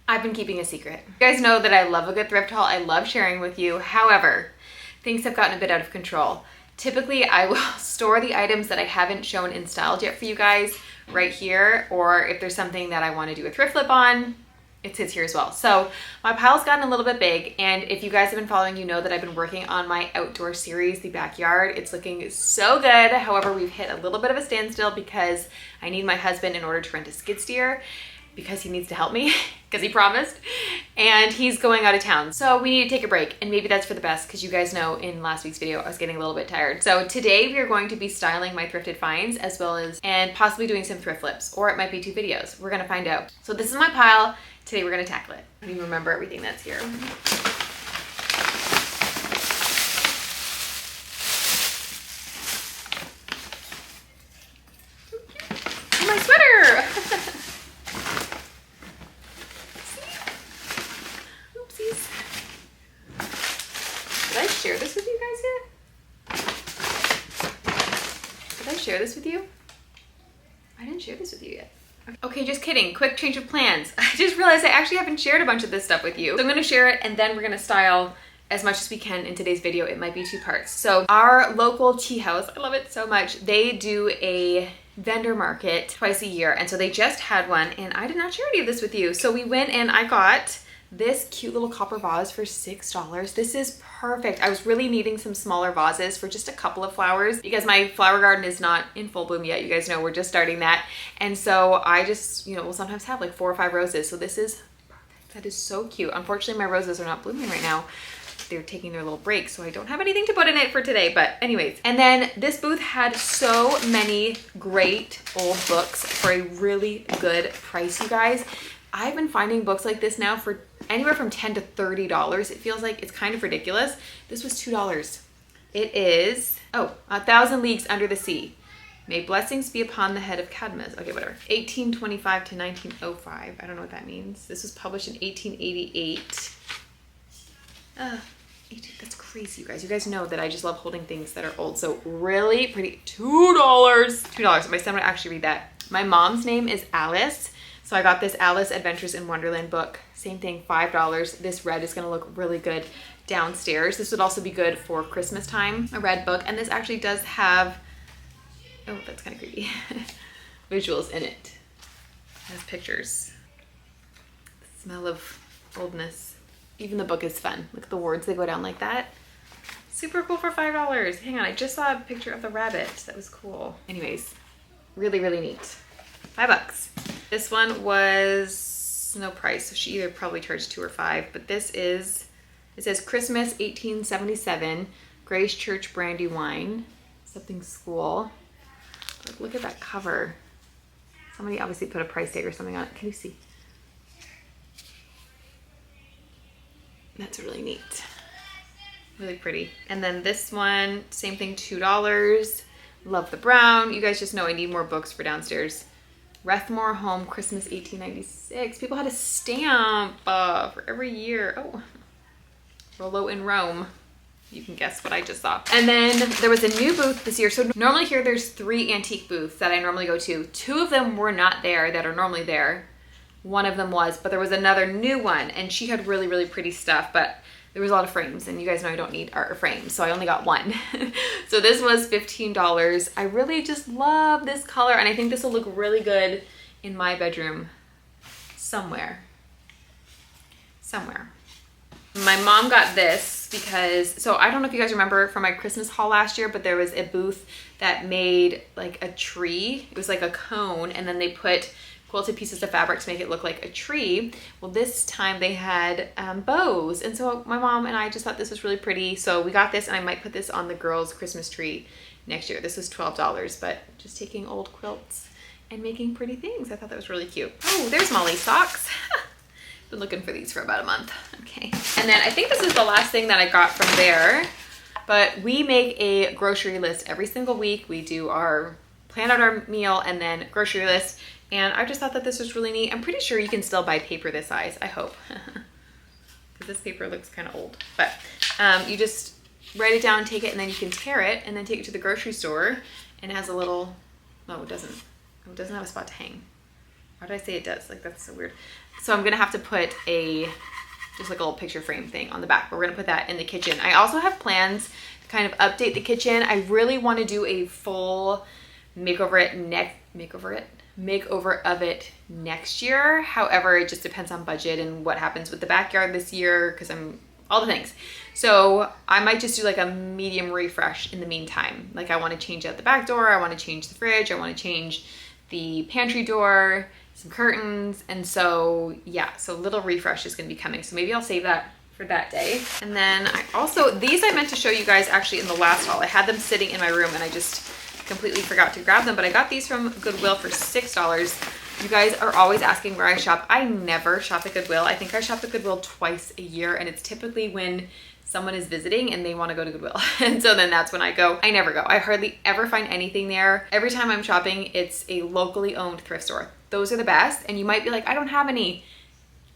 I've been keeping a secret. You guys know that I love a good thrift haul. I love sharing with you. However, things have gotten a bit out of control. Typically, I will store the items that I haven't shown and styled yet for you guys right here, or if there's something that I want to do a thrift flip on, it sits here as well. So my pile's gotten a little bit big, and if you guys have been following, you know that I've been working on my outdoor series, The Backyard. It's looking so good. However, we've hit a little bit of a standstill because I need my husband in order to rent a skid steer, because he needs to help me because he promised, and he's going out of town. So we need to take a break, and maybe that's for the best because you guys know in last week's video I was getting a little bit tired. So today we are going to be styling my thrifted finds as well as, and possibly doing some thrift flips, or it might be 2 videos. We're gonna find out. So this is my pile. Today we're gonna tackle it. I don't even remember everything that's here. Oh, my sweater! Oopsies. Did I share this with you guys yet? Did I share this with you? I didn't share this with you yet. Okay, just kidding. Quick change of plans. I just realized I actually haven't shared a bunch of this stuff with you. So I'm gonna share it, and then we're gonna style as much as we can in today's video. It might be 2 parts. So our local tea house, I love it so much, they do a vendor market twice a year, and so they just had one, and I did not share any of this with you. So we went and I got this cute little copper vase for $6. This is perfect. I was really needing some smaller vases for just a couple of flowers because my flower garden is not in full bloom yet. You guys know we're just starting that. And so I just, you know, will sometimes have like 4 or 5 roses. So this is perfect. That is so cute. Unfortunately, my roses are not blooming right now. They're taking their little break, so I don't have anything to put in it for today, but anyways. And then this booth had so many great old books for a really good price, you guys. I've been finding books like this now for anywhere from $10 to $30. It feels like it's kind of ridiculous. This was $2. It is, oh, 1,000 Leagues Under the Sea. May blessings be upon the head of Cadmus. Okay, whatever. 1825 to 1905. I don't know what that means. This was published in 1888. That's crazy, you guys. You guys know that I just love holding things that are old. So really pretty. $2. $2. My son would actually read that. My mom's name is Alice. So I got this Alice Adventures in Wonderland book. Same thing, $5. This red is gonna look really good downstairs. This would also be good for Christmas time, a red book. And this actually does have, oh, that's kind of creepy, visuals in it. It has pictures. The smell of oldness. Even the book is fun. Look at the words, they go down like that. Super cool for $5. Hang on, I just saw a picture of the rabbit. That was cool. Anyways, really, really neat. $5. This one was no price, so she either probably charged 2 or 5, but this is, it says Christmas 1877, Grace Church Brandy Wine, something school. Look at that cover. Somebody obviously put a price tag or something on it. Can you see? That's really neat. Really pretty. And then this one, same thing, $2. Love the brown. You guys just know I need more books for downstairs. Rethmore Home, Christmas 1896. People had a stamp for every year. Oh, Rollo in Rome. You can guess what I just saw. And then there was a new booth this year. So normally here there's 3 antique booths that I normally go to. 2 of them were not there that are normally there. One of them was, but there was another new one, and she had really, really pretty stuff, but there was a lot of frames, and you guys know I don't need art frames, so I only got 1. So this was $15. I really just love this color, and I think this will look really good in my bedroom somewhere. My mom got this because, so I don't know if you guys remember from my Christmas haul last year, but there was a booth that made like a tree. It was like a cone, and then they put quilted pieces of fabric to make it look like a tree. Well, this time they had bows, and so my mom and I just thought this was really pretty, so we got this, and I might put this on the girls' Christmas tree next year. This was $12, but just taking old quilts and making pretty things. I thought that was really cute. Oh, there's Molly's socks. Been looking for these for about a month. Okay, and then I think this is the last thing that I got from there, but we make a grocery list every single week. We do our, plan out our meal, and then grocery list. And I just thought that this was really neat. I'm pretty sure you can still buy paper this size, I hope. Because this paper looks kind of old. But you just write it down, take it, and then you can tear it, and then take it to the grocery store. And it has a little, no, it doesn't. It doesn't have a spot to hang. Why did I say it does? Like, that's so weird. So I'm gonna have to put just like a little picture frame thing on the back. We're gonna put that in the kitchen. I also have plans to kind of update the kitchen. I really want to do a full makeover of it next year. However, it just depends on budget and what happens with the backyard this year, because all the things. So I might just do like a medium refresh in the meantime. Like I want to change out the back door, I want to change the fridge, I want to change the pantry door, some curtains, and so yeah, so a little refresh is going to be coming. So maybe I'll save that for that day. And then these I meant to show you guys actually in the last haul. I had them sitting in my room and I just completely forgot to grab them, but I got these from Goodwill for $6. You guys are always asking where I shop. I never shop at Goodwill. I think I shop at Goodwill twice a year, and it's typically when someone is visiting and they want to go to Goodwill. And so then that's when I go. I never go. I hardly ever find anything there. Every time I'm shopping, it's a locally owned thrift store. Those are the best. And you might be like, I don't have any.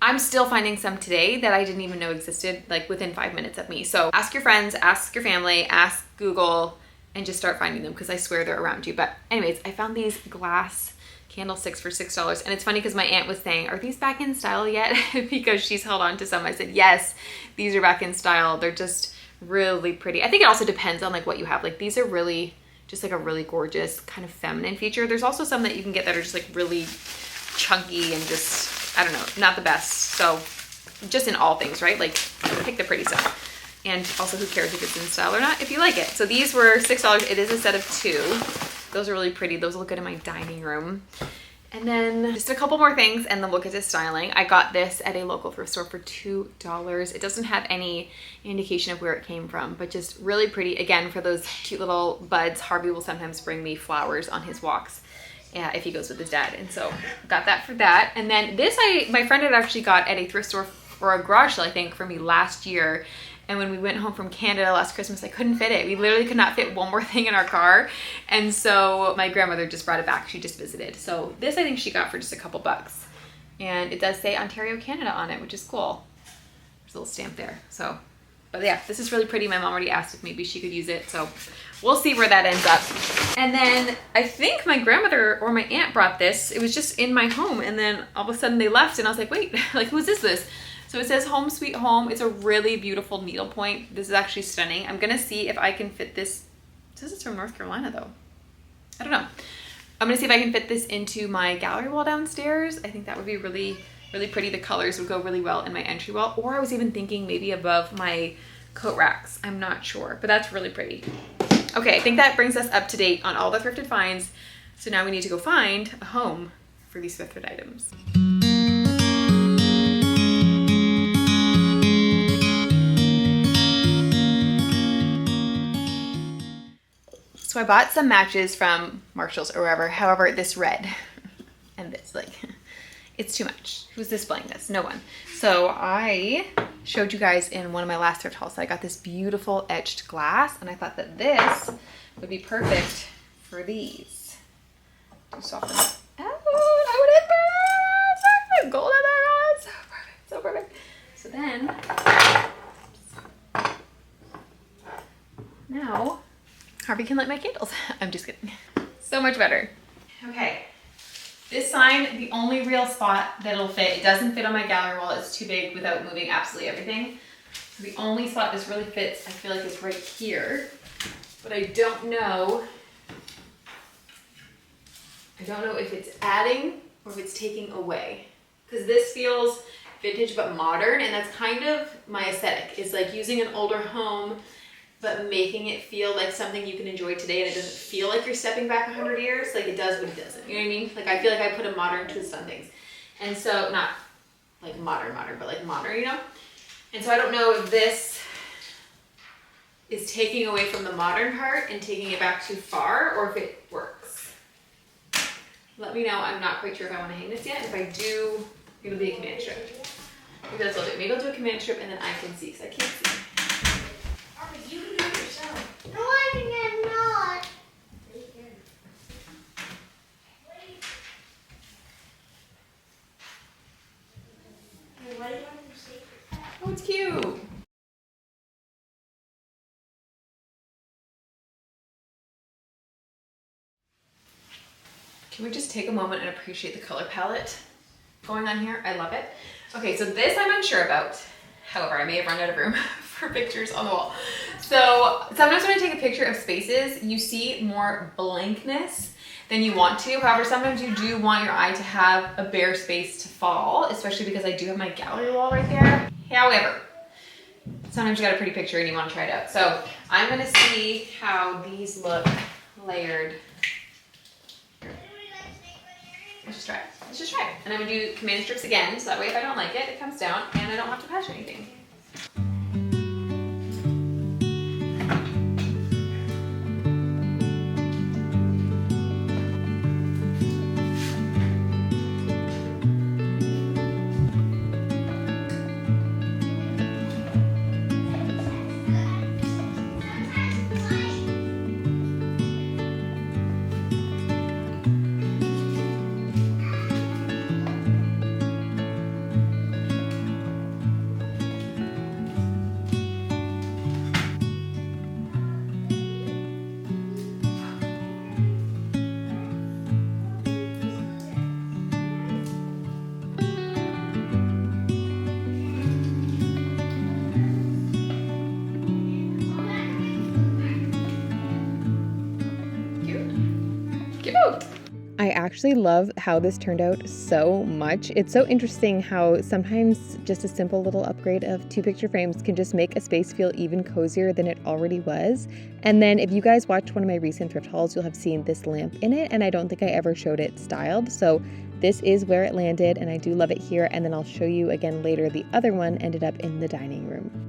I'm still finding some today that I didn't even know existed, like within 5 minutes of me. So ask your friends, ask your family, ask Google, and just start finding them, because I swear they're around you. But anyways, I found these glass candlesticks for $6. And it's funny because my aunt was saying, are these back in style yet? Because she's held on to some. I said, yes, these are back in style. They're just really pretty. I think it also depends on like what you have. Like these are really just like a really gorgeous kind of feminine feature. There's also some that you can get that are just like really chunky and just, I don't know, not the best. So just in all things, right? Like pick the pretty stuff. And also, who cares if it's in style or not if you like it. So these were $6. It is a set of 2. Those are really pretty. Those look good in my dining room. And then just a couple more things and then we'll get to styling. I got this at a local thrift store for $2. It doesn't have any indication of where it came from, but just really pretty. Again, for those cute little buds, Harvey will sometimes bring me flowers on his walks if he goes with his dad. And so got that for that. And then this my friend had actually got at a thrift store or a garage sale, I think, for me last year. And when we went home from Canada last Christmas, I couldn't fit it. We literally could not fit one more thing in our car. And so my grandmother just brought it back. She just visited. So this I think she got for just a couple bucks. And it does say Ontario, Canada on it, which is cool. There's a little stamp there. So, but yeah, this is really pretty. My mom already asked if maybe she could use it. So we'll see where that ends up. And then I think my grandmother or my aunt brought this. It was just in my home. And then all of a sudden they left and I was like, wait, like whose is this? So it says Home Sweet Home. It's a really beautiful needlepoint. This is actually stunning. I'm gonna see if I can fit this. It says it's from North Carolina though. I don't know. I'm gonna see if I can fit this into my gallery wall downstairs. I think that would be really, really pretty. The colors would go really well in my entry wall. Or I was even thinking maybe above my coat racks. I'm not sure, but that's really pretty. Okay, I think that brings us up to date on all the thrifted finds. So now we need to go find a home for these thrifted items. So I bought some matches from Marshall's or wherever. However, this red and this, like, it's too much. Who's displaying this? No one. So I showed you guys in one of my last thrift hauls that I got this beautiful etched glass, and I thought that this would be perfect for these. Too soft. Oh, I would hit the gold in there. So perfect, so perfect. So then, now Harvey can light my candles. I'm just kidding. So much better. Okay, this sign, the only real spot that it'll fit, it doesn't fit on my gallery wall, it's too big without moving absolutely everything. So the only spot this really fits, I feel like, is right here. But I don't know if it's adding or if it's taking away. Because this feels vintage but modern, and that's kind of my aesthetic, is like using an older home but making it feel like something you can enjoy today, and it doesn't feel like you're stepping back 100 years. Like it does, but it doesn't. You know what I mean? Like I feel like I put a modern twist on things. And so, not like modern, but like modern, you know? And so I don't know if this is taking away from the modern part and taking it back too far, or if it works. Let me know. I'm not quite sure if I want to hang this yet. If I do, it'll be a command strip. Maybe that's what I'll do. Maybe I'll do a command strip and then I can see, because I can't see. You can do it yourself. No, I cannot. Why do you want to say that? Oh, it's cute. Can we just take a moment and appreciate the color palette? going on here. I love it. Okay, so this I'm unsure about. However, I may have run out of room for pictures on the wall. So sometimes when I take a picture of spaces, you see more blankness than you want to. However, sometimes you do want your eye to have a bare space to fall, especially because I do have my gallery wall right there. However, sometimes you got a pretty picture and you want to try it out. So I'm gonna see how these look layered. Let's just try it. Let's just try it. And I'm gonna do command strips again, so that way if I don't like it, it comes down and I don't have to patch anything. I actually love how this turned out so much. It's so interesting how sometimes just a simple little upgrade of 2 picture frames can just make a space feel even cozier than it already was. And then if you guys watched one of my recent thrift hauls, you'll have seen this lamp in it, and I don't think I ever showed it styled. So this is where it landed, and I do love it here. And then I'll show you again later, the other one ended up in the dining room.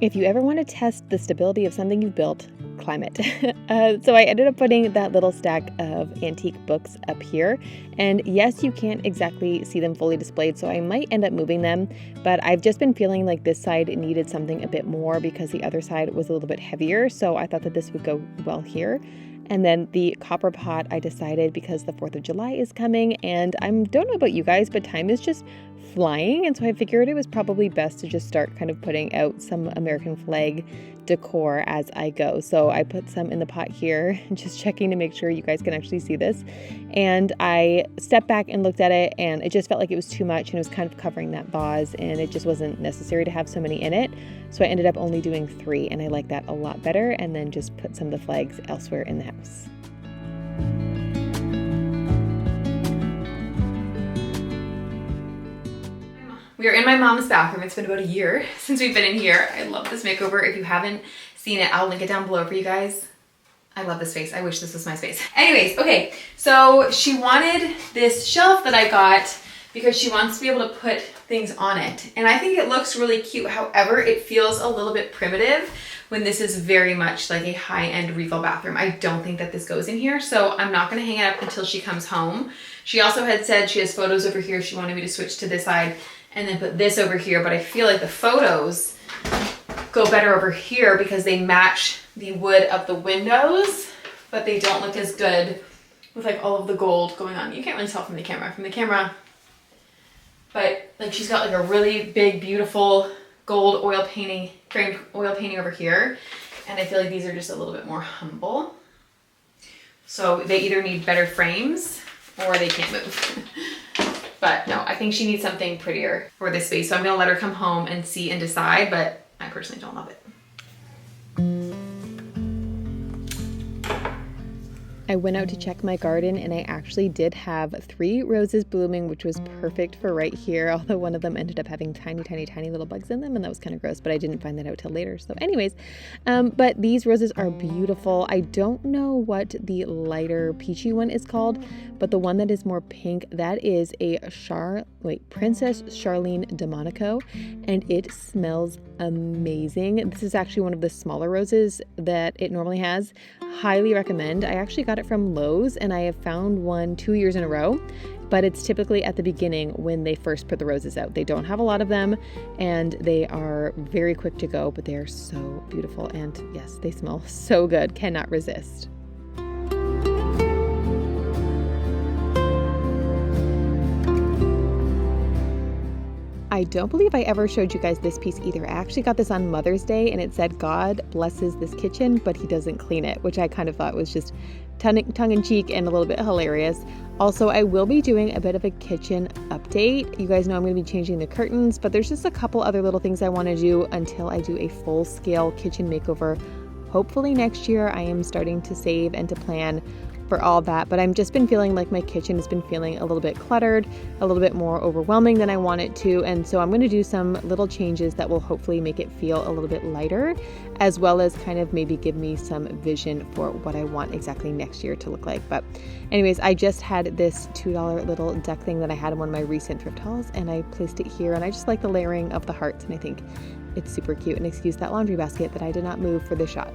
If you ever want to test the stability of something you've built, climb it. So I ended up putting that little stack of antique books up here. And yes, you can't exactly see them fully displayed, so I might end up moving them. But I've just been feeling like this side needed something a bit more because the other side was a little bit heavier. So I thought that this would go well here. And then the copper pot, I decided because the 4th of July is coming, and I don't know about you guys, but time is just flying, and so I figured it was probably best to just start kind of putting out some American flag decor as I go. So I put some in the pot here, just checking to make sure you guys can actually see this. And I stepped back and looked at it, and it just felt like it was too much, and it was kind of covering that vase, and it just wasn't necessary to have so many in it. So I ended up only doing 3, and I like that a lot better, and then just put some of the flags elsewhere in the house. We are in my mom's bathroom. It's been about a year since we've been in here. I love this makeover. If you haven't seen it, I'll link it down below for you guys. I love this space. I wish this was my space. Anyways, okay, so she wanted this shelf that I got because she wants to be able to put things on it. And I think it looks really cute. However, it feels a little bit primitive when this is very much like a high-end regal bathroom. I don't think that this goes in here, so I'm not gonna hang it up until she comes home. She also had said she has photos over here. She wanted me to switch to this side and then put this over here, but I feel like the photos go better over here because they match the wood of the windows, but they don't look as good with like all of the gold going on. You can't really tell from the camera, but like she's got like a really big, beautiful gold oil painting, framed oil painting over here. And I feel like these are just a little bit more humble. So they either need better frames or they can't move. But no, I think she needs something prettier for this space. So I'm gonna let her come home and see and decide, but I personally don't love it. I went out to check my garden, and I actually did have 3 roses blooming, which was perfect for right here, although one of them ended up having tiny, tiny, tiny little bugs in them, and that was kind of gross, but I didn't find that out till later. So anyways, but these roses are beautiful. I don't know what the lighter peachy one is called, but the one that is more pink, that is a Princess Charlene de Monaco, and it smells amazing. This is actually one of the smaller roses that it normally has. Highly recommend. I actually got it from Lowe's, and I have found one 2 years in a row, but it's typically at the beginning when they first put the roses out. They don't have a lot of them, and they are very quick to go, but they are so beautiful, and yes, they smell so good. Cannot resist. I I don't believe I ever showed you guys this piece either. I actually got this on Mother's Day and it said, God blesses this kitchen, but he doesn't clean it, which I kind of thought was just tongue-in-cheek and a little bit hilarious. Also, I will be doing a bit of a kitchen update. You guys know I'm going to be changing the curtains, but there's just a couple other little things I want to do until I do a full-scale kitchen makeover. Hopefully next year. I am starting to save and to plan for all that, but I've just been feeling like my kitchen has been feeling a little bit cluttered, a little bit more overwhelming than I want it to, and so I'm going to do some little changes that will hopefully make it feel a little bit lighter, as well as kind of maybe give me some vision for what I want exactly next year to look like. But anyways, I just had this $2 little deck thing that I had in one of my recent thrift hauls, and I placed it here, and I just like the layering of the hearts, and I think it's super cute. And excuse that laundry basket that I did not move for this shot.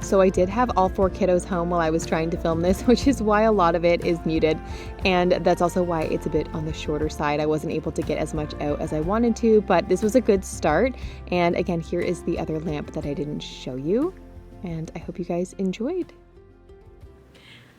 So I did have all 4 kiddos home while I was trying to film this, which is why a lot of it is muted. And that's also why it's a bit on the shorter side. I wasn't able to get as much out as I wanted to, but this was a good start. And again, here is the other lamp that I didn't show you. And I hope you guys enjoyed.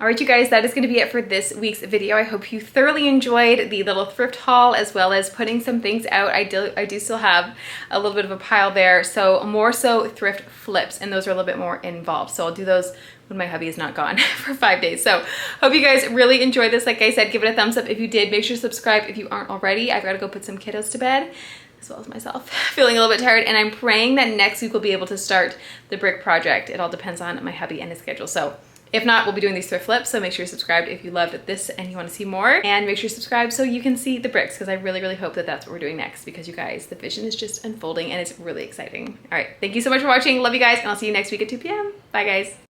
All right, you guys, that is going to be it for this week's video. I hope you thoroughly enjoyed the little thrift haul as well as putting some things out. I do still have a little bit of a pile there, so more so thrift flips, and those are a little bit more involved. So I'll do those when my hubby is not gone for 5 days. So hope you guys really enjoyed this. Like I said, give it a thumbs up if you did. Make sure to subscribe if you aren't already. I've got to go put some kiddos to bed, as well as myself. Feeling a little bit tired, and I'm praying that next week we'll be able to start the brick project. It all depends on my hubby and his schedule. So if not, we'll be doing these thrift flips, so make sure you're subscribed if you loved this and you want to see more. And make sure you're subscribed so you can see the bricks, because I really, really hope that that's what we're doing next, because you guys, the vision is just unfolding and it's really exciting. All right, thank you so much for watching. Love you guys, and I'll see you next week at 2 p.m. Bye, guys.